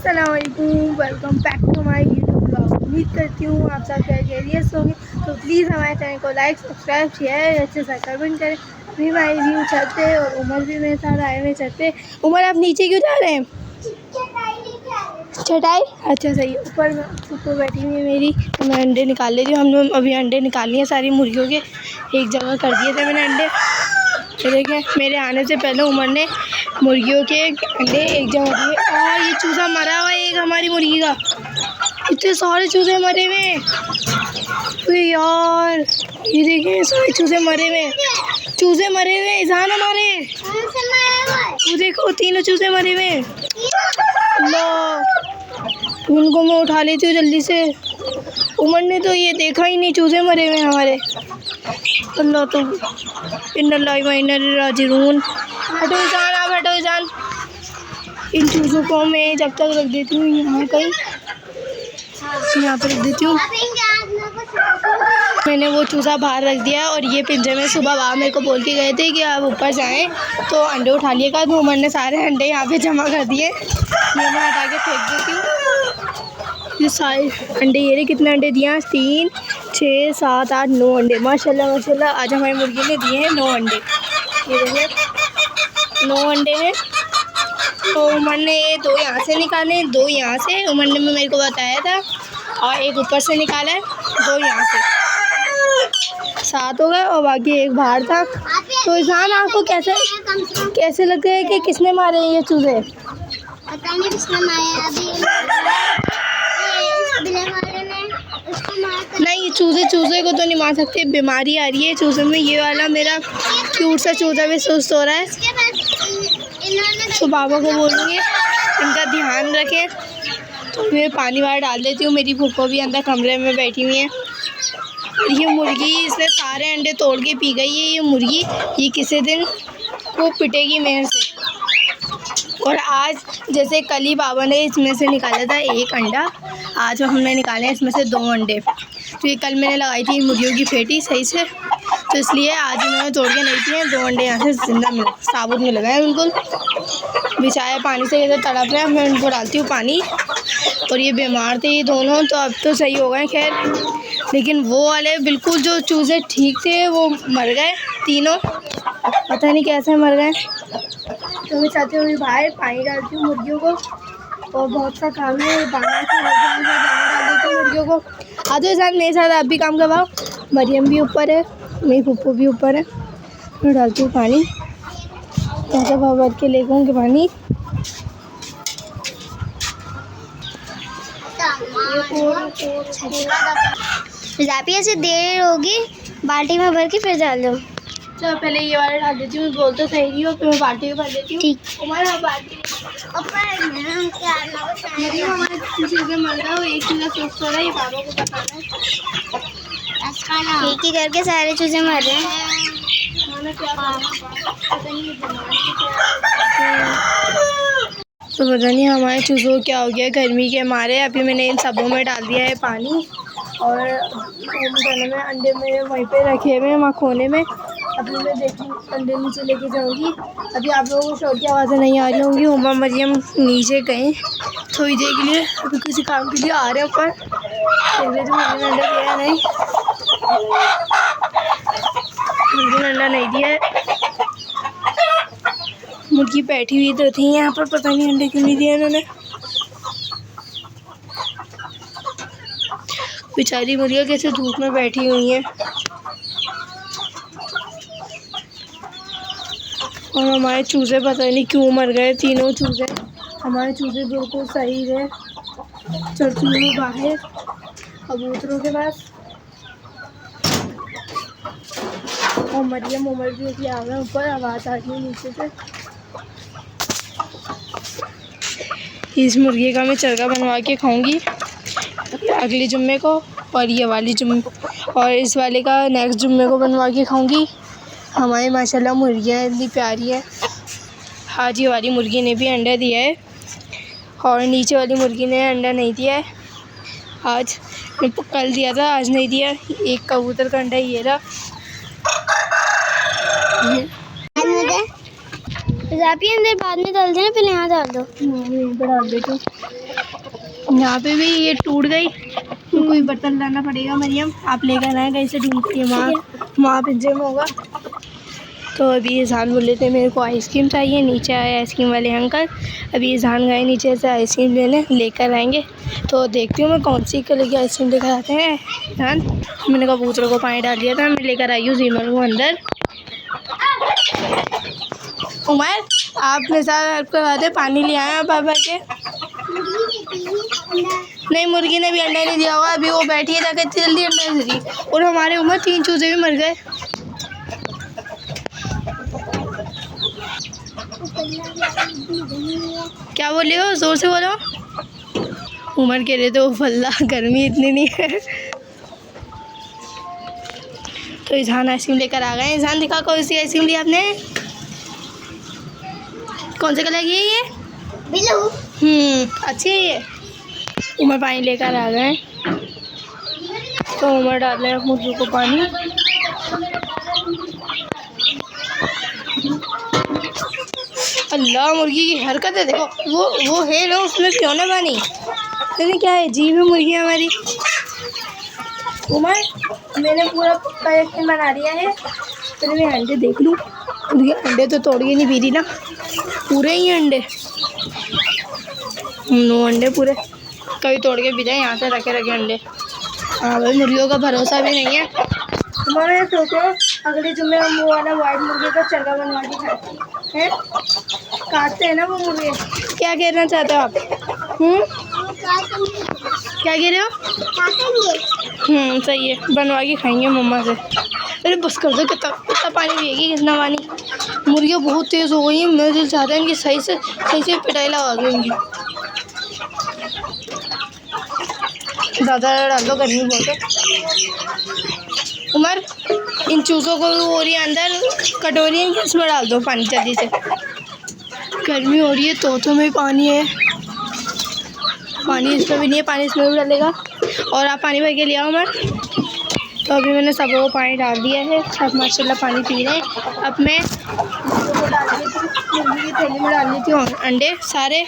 अस्सलाम वालेकुम, welcome back to my YouTube blog. उम्मीद करती हूँ आप सब खैरियत से होंगे। तो प्लीज़ हमारे चैनल को लाइक, सब्सक्राइब, शेयर, अच्छे से कमेंट करें। अभी हमारी व्यू छत पे और उमर भी मेरे साथ आए हुए छत पे। उमर आप नीचे क्यों जा रहे हैं? चटाई? अच्छा सही है। ऊपर बैठी हुई है मेरी, तो मैं अंडे निकाल लेती हूँ। हमने अभी अंडे निकाल लिए सारी मुर्गियों के, एक जगह कर दिए थे मैंने अंडे। तो देखें, मेरे आने से पहले उमर ने मुर्गियों के अंडे एक जगह दिए। और ये चूज़ा मरा हुआ है एक हमारी मुर्गी का। इतने सारे चूज़े मरे हुए। अरे यार, ये देखें सारे चूज़े मरे हुए, चूज़े मरे हुए इज़ान हमारे। वो देखो तीनों चूज़े मरे हुए। अल्लाह, उनको मैं उठा लेती हूँ जल्दी से। उमर ने तो ये देखा ही नहीं, चूज़े मरे हुए हमारे। अल्लाह, तो इन्नल्लाहि व इन्ना इलैहि राजिऊन। हटो इज़ान, आप हटो इज़ान। इन चूज़ों को मैं जब तक रख देती हूँ यहाँ कहीं, यहाँ पर रख देती हूँ। मैंने वो चूज़ा बाहर रख दिया और ये पिंजरे में सुबह बाबा मेरे को बोल के गए थे कि आप ऊपर जाएं तो अंडे उठा लिएगा। तो उमर ने सारे अंडे यहाँ पे जमा कर दिए। ये मैं हटा के फेंक देती हूँ। ये सारे अंडे, ये रहे कितने अंडे दिए? 3, 6, 7, 8, 9 अंडे। माशाल्लाह माशाल्लाह, आज हमारी मुर्गी ने दिए हैं 9 अंडे। ये देखिए 9 अंडे हैं। तो उमर ने 2 यहाँ से निकाले, 2 यहाँ से, उमर ने मेरे को बताया था, और एक ऊपर से निकाला है, 2 यहाँ से, 7 हो गए और बाकी एक बाहर था। तो इज़ान आपको कैसे लगता है कि किसने मारे ये चूज़े? पता नहीं किसने मारा। नहीं, चूज़े को तो नहीं मार सकते, बीमारी आ रही है चूज़े में। ये वाला मेरा क्यूट सा चूज़ा भी सुस्त हो रहा है, तो बाबा को बोलूँगी इनका ध्यान रखें। तो मैं पानी वाला डाल देती हूँ। मेरी फूफो भी अंदर कमरे में बैठी हुई है। ये मुर्गी, इसने सारे अंडे तोड़ के पी गई है ये मुर्गी। ये किसी दिन वो पिटेगी मेरे से। और आज जैसे कल ही बाबा ने इसमें से निकाला था 1 अंडा, आज हमने निकाले इसमें से 2 अंडे। तो ये कल मैंने लगाई थी मुर्गियों की फेटी सही से, तो इसलिए आज इन्होंने तोड़ के नहीं दिए। 2 अंडे यहाँ से जिंदा मिले, साबुत में लगाए बिल्कुल। बेचारे पानी से कैसे तड़प रहे हैं। मैं उनको डालती हूँ पानी। और ये बीमार थे ये दोनों, तो अब तो सही हो गए खैर। लेकिन वो वाले बिल्कुल जो चूज़े ठीक थे वो मर गए तीनों, पता नहीं कैसे मर गए। तो मैं चाहती हूँ बाहर पानी डालती हूँ मुर्गियों को, और बहुत सा काम है, दाना डाल देती हूँ मुर्गियों को। आ जाओ साथ मेरे साथ, आप भी काम करवाओ। मरियम भी ऊपर है, मेरी पप्पू भी ऊपर है। मैं डालती हूँ पानी, कैसे भर के ले जाऊँगी पानी। ऐसे देर होगी, बाल्टी में भर के फिर डाल दो। चलो पहले ये वाला डाल देती हूँ, बोल तो सही नहीं हो, फिर मैं बाल्टी में भर देती हूँ। ठीक। हमारा बाल्टी हमारे चूज़े मर रहा है, एक चूज़ा सुस्त हो रहा है, ये बाबा को बताना है। एक ही करके सारे चूजे मर रहे हैं। तो पता नहीं हमारे चूज़ों को क्या हो गया गर्मी के मारे। अभी मैंने इन सबों में डाल दिया है पानी, और में अंडे मेरे वहीं पे रखे हुए हैं वहाँ कोने में। अभी मैं देखी अंडे नीचे लेके जाऊँगी। अभी आप लोगों को शोर की आवाज़ें नहीं आ रही होंगी। उमर मरियम नीचे गए थोड़ी देर के लिए, अभी किसी काम के लिए आ रहे हैं ऊपर। अंडा दिया नहीं, अंडा नहीं दिया है। मुर्गी बैठी हुई तो थी यहाँ पर, पता नहीं अंडे क्यों नहीं दिए इन्होंने। बेचारी मुर्गियाँ कैसे धूप में बैठी हुई हैं। और हमारे चूज़े पता नहीं क्यों मर गए, तीनों चूज़े। हमारे चूज़े बिल्कुल सही है, चलती हुई बाहर कबूतरों के पास। और मरियम उमर भी अभी आ गए ऊपर, आवाज़ आ रही है नीचे से। इस मुर्गी का मैं चरगा बनवा के खाऊंगी अगले जुम्मे को, और ये वाली जुम्मे, और इस वाले का नेक्स्ट जुम्मे को बनवा के खाऊंगी। हमारी माशाल्लाह मुर्गियाँ इतनी प्यारी है। आज ये वाली मुर्गी ने भी अंडा दिया है, और नीचे वाली मुर्गी ने अंडा नहीं दिया है। आज कल दिया था, आज नहीं दिया। एक कबूतर का अंडा ये रहा। आप ही अंदर बाद में डाल देना, पहले यहाँ डाल दो। यहीं पर डाल देती हूँ। यहाँ पे भी ये टूट गई, तो कोई बर्तन लाना पड़ेगा। मरियम आप लेकर आए कहीं से ढूंढ के, वहाँ पिज्जे में होगा। तो अभी इज़हान बोल रहे थे मेरे को आइसक्रीम चाहिए, नीचे आए आइसक्रीम वाले अंकल। अभी इज़हान गए नीचे से आइसक्रीम लेने, लेकर आएंगे। तो देखती हूँ मैं कौन सी कलर की आइसक्रीम लेकर आते हैं। इज़हान मैंने कबूतरों को पानी डाल दिया था, मैं लेकर आई हूँ जीमल को अंदर। उमर आप मेरे साथ हेल्प करवा दे, पानी ले आए आप भर के। नहीं, मुर्गी ने भी अंडा नहीं दिया होगा, अभी वो बैठी है जाकर जल्दी अंडा दे दी। और हमारे उमर 3 चूजे भी मर गए। क्या बोल रहे हो, जोर से बोलो। उमर कह रहे थे वो फल्ला, गर्मी इतनी नहीं है। तो इज़हान आइसक्रीम लेकर आ गए। इज़हान दिखा कौन सी आइसक्रीम ली आपने, कौन से कलर की है ये? ब्लू। अच्छी है ये। उमर पानी लेकर आ गए, तो उमर डाल रहे हैं मुर्गी को पानी। अल्लाह, मुर्गी की हरकत है देखो, वो है ना, उसमें क्यों ना पानी, लेकिन क्या है, जीव है मुर्गी हमारी। उमर मैंने पूरा पक्का यकीन बना लिया है। चलो मैं अंडे देख लूँ, मुर्गी अंडे तो तोड़ के नहीं पी रही ना, पूरे ही अंडे, 9 अंडे पूरे, कभी तोड़ के पी जाए, यहाँ से रखे रखे अंडे। हाँ भाई, मुर्गियों का भरोसा भी नहीं है। मैंने सोचो अगले जुम्मे हम वो वाला वाइट मुर्गी का चरगा बनवा के खाते हैं, काटते हैं ना वो मुर्गे। क्या कहना चाहते हो आप? क्या कह रहे हो? सही है, बनवा के खाएंगे मम्मा से। अरे बस कर दो, कितना पानी पिएगी, कितना पानी। मुर्गियाँ बहुत तेज़ हो गई हैं, मेरे दिल चाहता है इनकी सही से पिटाई लगा दूँ इनकी। ज़्यादा डाल दो, गर्मी बहुत है। उमर इन चूज़ों को हो रही है अंदर कटोरी, इसमें डाल दो पानी जल्दी से, गर्मी हो रही है। तोतों में पानी है, पानी इसमें भी नहीं है, पानी इसमें भी डालेगा। और आप पानी भर के ले आओ उमर। तो अभी मैंने सबको पानी डाल दिया है, सब माशाल्लाह पानी पी रहे हैं। अब मैं मुर्गी की थैली में डाल देती हूँ अंडे सारे।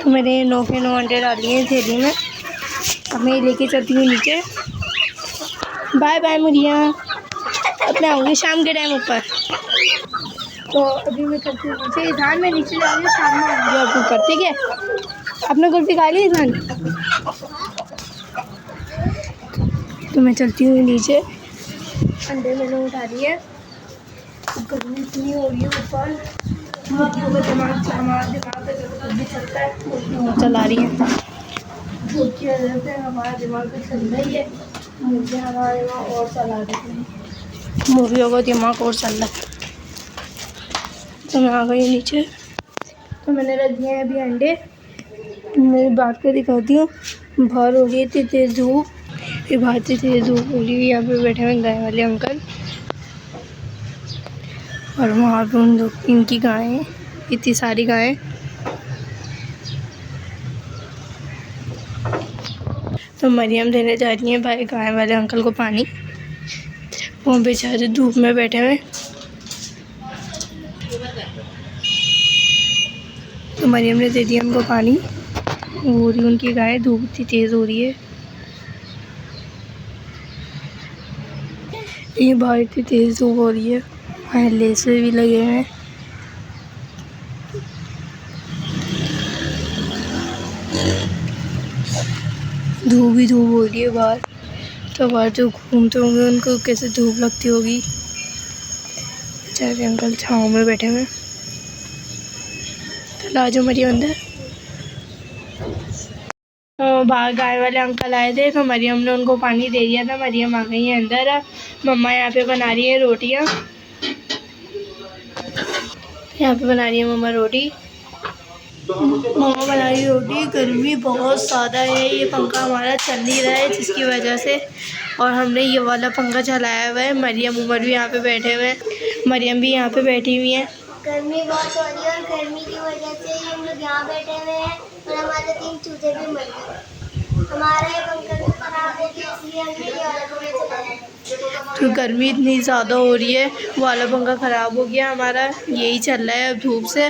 मैंने 9 के 9 अंडे डाल दिए थैली में। अब मैं लेके चलती हूँ नीचे। बाय बाय मुर्गियाँ, अब मैं आऊँगी शाम के टाइम ऊपर। तो अभी मैं चलती हूँ नीचे। इज़हान मैं नीचे जा रही हूँ, शाम में आऊँगी आप ऊपर, ठीक है? आपने कुल्फी खा ली इज़हान? तो मैं चलती हूँ नीचे, अंडे मैंने उठा लिए। गर्मी इतनी हो रही है ऊपर, मुर्गियों का दिमाग, हमारा दिमाग का जब भी चलता है मुर्गियाँ चला रही हैं, धूप की वजह से हमारा दिमाग भी चल रही है, मुर्गियाँ हमारे वहाँ और चला रही हैं, मुर्गियों का दिमाग और चल रहा है। तो मैं आ गई नीचे, तो मैंने रख दिए हैं अभी अंडे। मेरी बात कर दिखाती हूँ, बाहर हो रही थी तेज़ धूप, ये बाहर से तेज़ धूप हो रही है। यहाँ पे बैठे हुए गाय वाले अंकल, और वहाँ पे उन लोग इनकी गायें, इतनी सारी गायें। तो मरियम देने जा रही है भाई गाय वाले अंकल को पानी, वो बेचारे धूप में बैठे हुए। तो मरियम ने दे दिया उनको पानी, हो रही उनकी गाय, धूप इतनी तेज़ हो रही है, ये बाहर इतनी तेज़ धूप हो रही है, वहाँ लेसे भी लगे हुए हैं। धूप ही धूप हो रही है बाहर, तो बाहर जो घूमते होंगे उनको कैसे धूप लगती होगी। बेचारे अंकल छाँव में बैठे हुए। तो ला जाओ मरियम अंदर। तो बाहर गाय वाले अंकल आए थे, तो मरियम ने उनको पानी दे दिया था। मरियम आ गई है अंदर। मम्मा यहाँ पे बना रही है रोटियाँ, यहाँ पे बना रही है मम्मा रोटी। मम्मा बना रही रोटी। गर्मी बहुत ज़्यादा है, ये पंखा हमारा चल नहीं रहा है जिसकी वजह से, और हमने ये वाला पंखा चलाया हुआ है। मरियम उमर भी यहाँ पे बैठे हुए हैं, मरियम भी यहाँ पे बैठी हुई हैं। गर्मी बहुत हो रही है और गर्मी की वजह से हम लोग यहाँ बैठे हुए हैं और हमारे 3 चूजे भी मर गए। हमारा ये पंखा भी खराब हो गया, इसलिए हमने ये वाला पंखा चलाया। तो गर्मी इतनी ज़्यादा हो रही है, वाला पंखा ख़राब हो गया हमारा, यही चल रहा है अब धूप से।